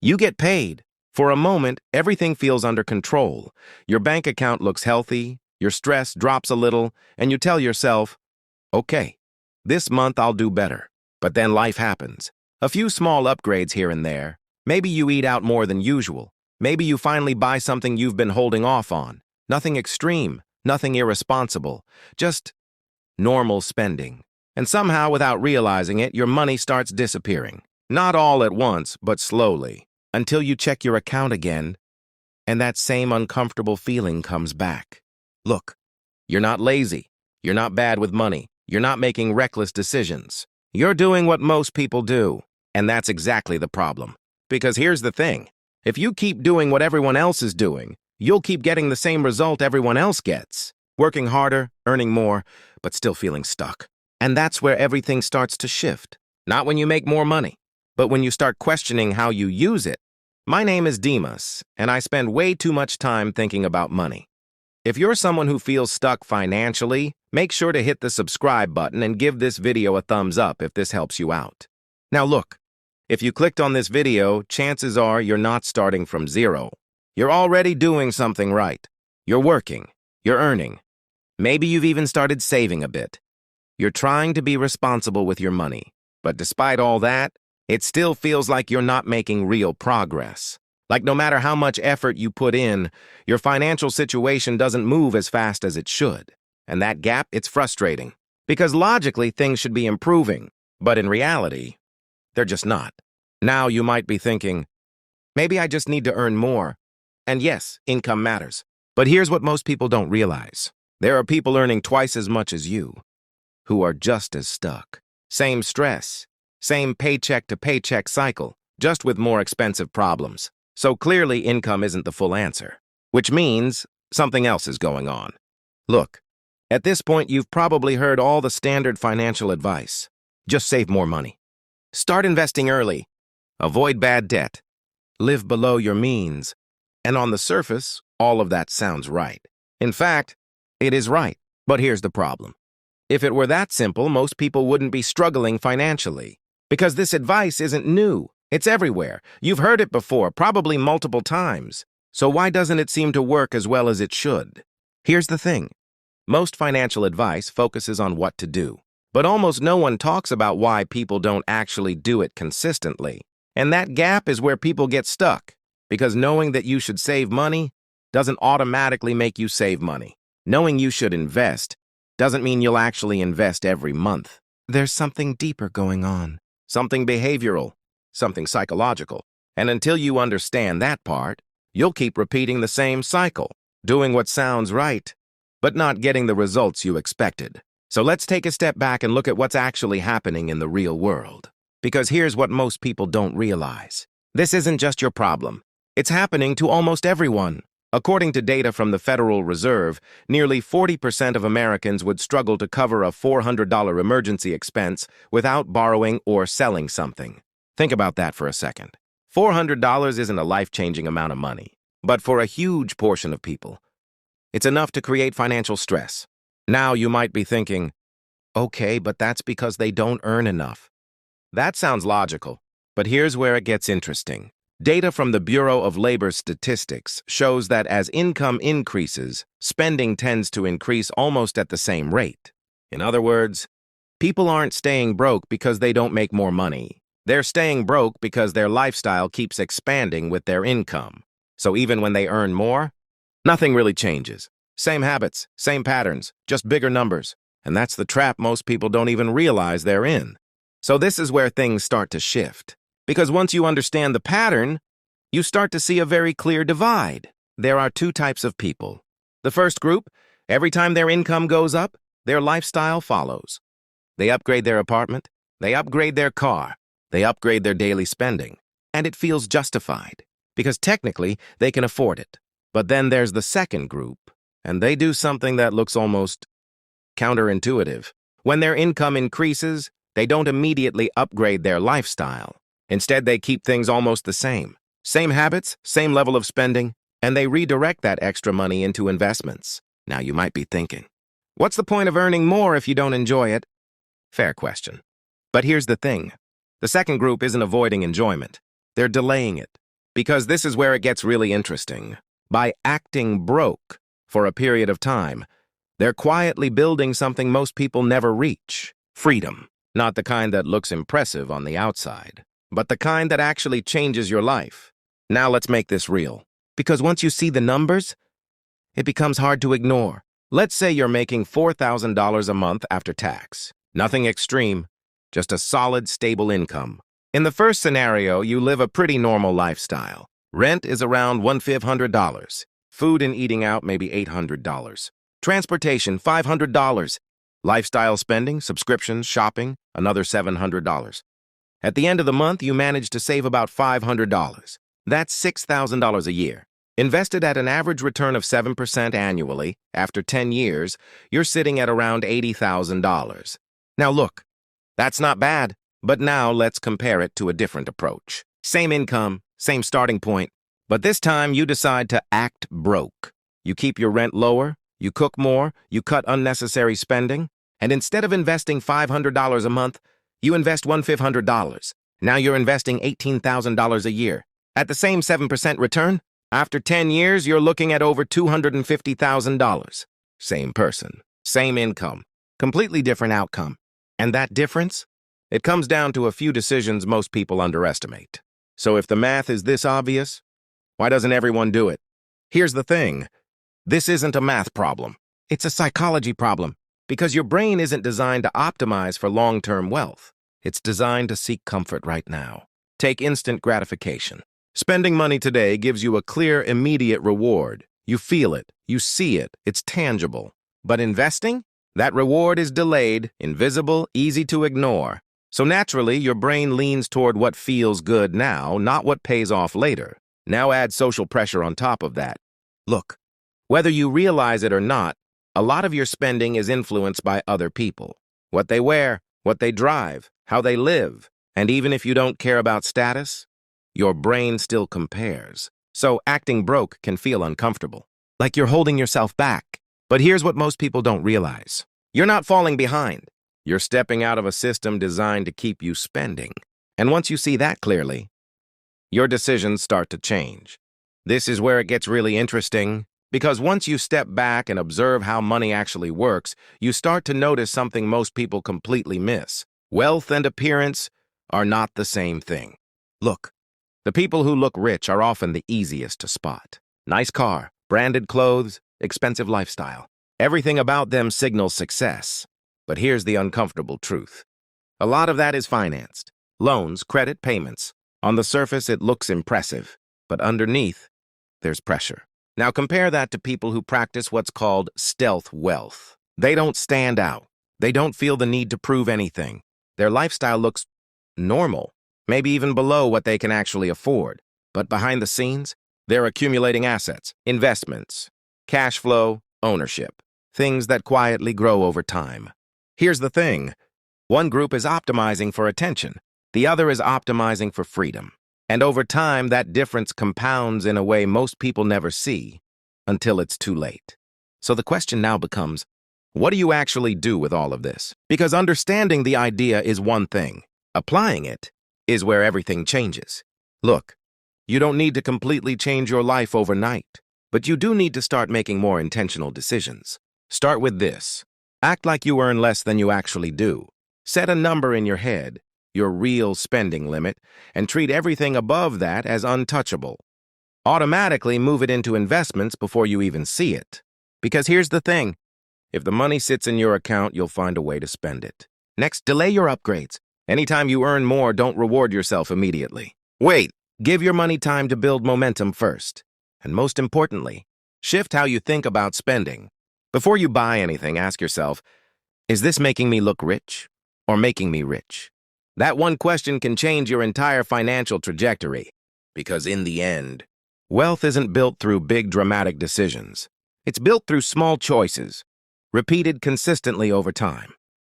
You get paid. For a moment, everything feels under control. Your bank account looks healthy, your stress drops a little, and you tell yourself, okay, this month I'll do better. But then life happens. A few small upgrades here and there. Maybe you eat out more than usual. Maybe you finally buy something you've been holding off on. Nothing extreme, nothing irresponsible, just normal spending. And somehow, without realizing it, your money starts disappearing. Not all at once, but slowly, until you check your account again, and that same uncomfortable feeling comes back. Look, you're not lazy. You're not bad with money. You're not making reckless decisions. You're doing what most people do, and that's exactly the problem. Because here's the thing. If you keep doing what everyone else is doing, you'll keep getting the same result everyone else gets. Working harder, earning more, but still feeling stuck. And that's where everything starts to shift. Not when you make more money, but when you start questioning how you use it. My name is Dimas, and I spend way too much time thinking about money. If you're someone who feels stuck financially, make sure to hit the subscribe button and give this video a thumbs up if this helps you out. Now look, if you clicked on this video, chances are you're not starting from zero. You're already doing something right. You're working. You're earning. Maybe you've even started saving a bit. You're trying to be responsible with your money. But despite all that, it still feels like you're not making real progress. Like no matter how much effort you put in, your financial situation doesn't move as fast as it should. And that gap, it's frustrating. Because logically, things should be improving. But in reality, they're just not. Now you might be thinking, maybe I just need to earn more. And yes, income matters. But here's what most people don't realize. There are people earning twice as much as you who are just as stuck. Same stress, same paycheck-to-paycheck cycle, just with more expensive problems. So clearly income isn't the full answer, which means something else is going on. Look, at this point you've probably heard all the standard financial advice. Just save more money. Start investing early. Avoid bad debt. Live below your means. And on the surface, all of that sounds right. In fact, it is right. But here's the problem. If it were that simple, most people wouldn't be struggling financially. Because this advice isn't new. It's everywhere. You've heard it before, probably multiple times. So why doesn't it seem to work as well as it should? Here's the thing. Most financial advice focuses on what to do. But almost no one talks about why people don't actually do it consistently. And that gap is where people get stuck. Because knowing that you should save money doesn't automatically make you save money. Knowing you should invest doesn't mean you'll actually invest every month. There's something deeper going on. Something behavioral. Something psychological. And until you understand that part, you'll keep repeating the same cycle, doing what sounds right, but not getting the results you expected. So let's take a step back and look at what's actually happening in the real world. Because here's what most people don't realize. This isn't just your problem. It's happening to almost everyone. According to data from the Federal Reserve, nearly 40% of Americans would struggle to cover a $400 emergency expense without borrowing or selling something. Think about that for a second. $400 isn't a life-changing amount of money, but for a huge portion of people, it's enough to create financial stress. Now you might be thinking, okay, but that's because they don't earn enough. That sounds logical, but here's where it gets interesting. Data from the Bureau of Labor Statistics shows that as income increases, spending tends to increase almost at the same rate. In other words, people aren't staying broke because they don't make more money. They're staying broke because their lifestyle keeps expanding with their income. So even when they earn more, nothing really changes. Same habits, same patterns, just bigger numbers. And that's the trap most people don't even realize they're in. So this is where things start to shift. Because once you understand the pattern, you start to see a very clear divide. There are two types of people. The first group, every time their income goes up, their lifestyle follows. They upgrade their apartment, they upgrade their car, they upgrade their daily spending, and it feels justified, because technically they can afford it. But then there's the second group, and they do something that looks almost counterintuitive. When their income increases, they don't immediately upgrade their lifestyle. Instead, they keep things almost the same. Same habits, same level of spending, and they redirect that extra money into investments. Now you might be thinking, what's the point of earning more if you don't enjoy it? Fair question. But here's the thing. The second group isn't avoiding enjoyment. They're delaying it. Because this is where it gets really interesting. By acting broke for a period of time, they're quietly building something most people never reach: freedom. Not the kind that looks impressive on the outside, but the kind that actually changes your life. Now let's make this real. Because once you see the numbers, it becomes hard to ignore. Let's say you're making $4,000 a month after tax. Nothing extreme, just a solid, stable income. In the first scenario, you live a pretty normal lifestyle. Rent is around $1,500. Food and eating out maybe $800. Transportation, $500. Lifestyle spending, subscriptions, shopping, another $700. At the end of the month, you manage to save about $500. That's $6,000 a year. Invested at an average return of 7% annually, after 10 years, you're sitting at around $80,000. Now look, that's not bad, but now let's compare it to a different approach. Same income, same starting point, but this time you decide to act broke. You keep your rent lower, you cook more, you cut unnecessary spending, and instead of investing $500 a month, you invest $1,500. Now you're investing $18,000 a year. At the same 7% return, after 10 years, you're looking at over $250,000. Same person, same income, completely different outcome. And that difference? It comes down to a few decisions most people underestimate. So if the math is this obvious, why doesn't everyone do it? Here's the thing. This isn't a math problem. It's a psychology problem, because your brain isn't designed to optimize for long-term wealth. It's designed to seek comfort right now. Take instant gratification. Spending money today gives you a clear, immediate reward. You feel it, you see it, it's tangible. But investing? That reward is delayed, invisible, easy to ignore. So naturally, your brain leans toward what feels good now, not what pays off later. Now add social pressure on top of that. Look, whether you realize it or not, a lot of your spending is influenced by other people. What they wear, what they drive, how they live. And even if you don't care about status, your brain still compares. So acting broke can feel uncomfortable, like you're holding yourself back. But here's what most people don't realize. You're not falling behind. You're stepping out of a system designed to keep you spending. And once you see that clearly, your decisions start to change. This is where it gets really interesting, because once you step back and observe how money actually works, you start to notice something most people completely miss. Wealth and appearance are not the same thing. Look, the people who look rich are often the easiest to spot. Nice car, branded clothes, expensive lifestyle. Everything about them signals success. But here's the uncomfortable truth. A lot of that is financed. Loans, credit, payments. On the surface, it looks impressive, but underneath, there's pressure. Now compare that to people who practice what's called stealth wealth. They don't stand out. They don't feel the need to prove anything. Their lifestyle looks normal, maybe even below what they can actually afford. But behind the scenes, they're accumulating assets, investments, cash flow, ownership, things that quietly grow over time. Here's the thing. One group is optimizing for attention. The other is optimizing for freedom. And over time, that difference compounds in a way most people never see until it's too late. So the question now becomes, what do you actually do with all of this? Because understanding the idea is one thing. Applying it is where everything changes. Look, you don't need to completely change your life overnight, but you do need to start making more intentional decisions. Start with this. Act like you earn less than you actually do. Set a number in your head, your real spending limit, and treat everything above that as untouchable. Automatically move it into investments before you even see it. Because here's the thing. If the money sits in your account, you'll find a way to spend it. Next, delay your upgrades. Anytime you earn more, don't reward yourself immediately. Wait, give your money time to build momentum first. And most importantly, shift how you think about spending. Before you buy anything, ask yourself, is this making me look rich or making me rich? That one question can change your entire financial trajectory. Because in the end, wealth isn't built through big dramatic decisions. It's built through small choices, repeated consistently over time.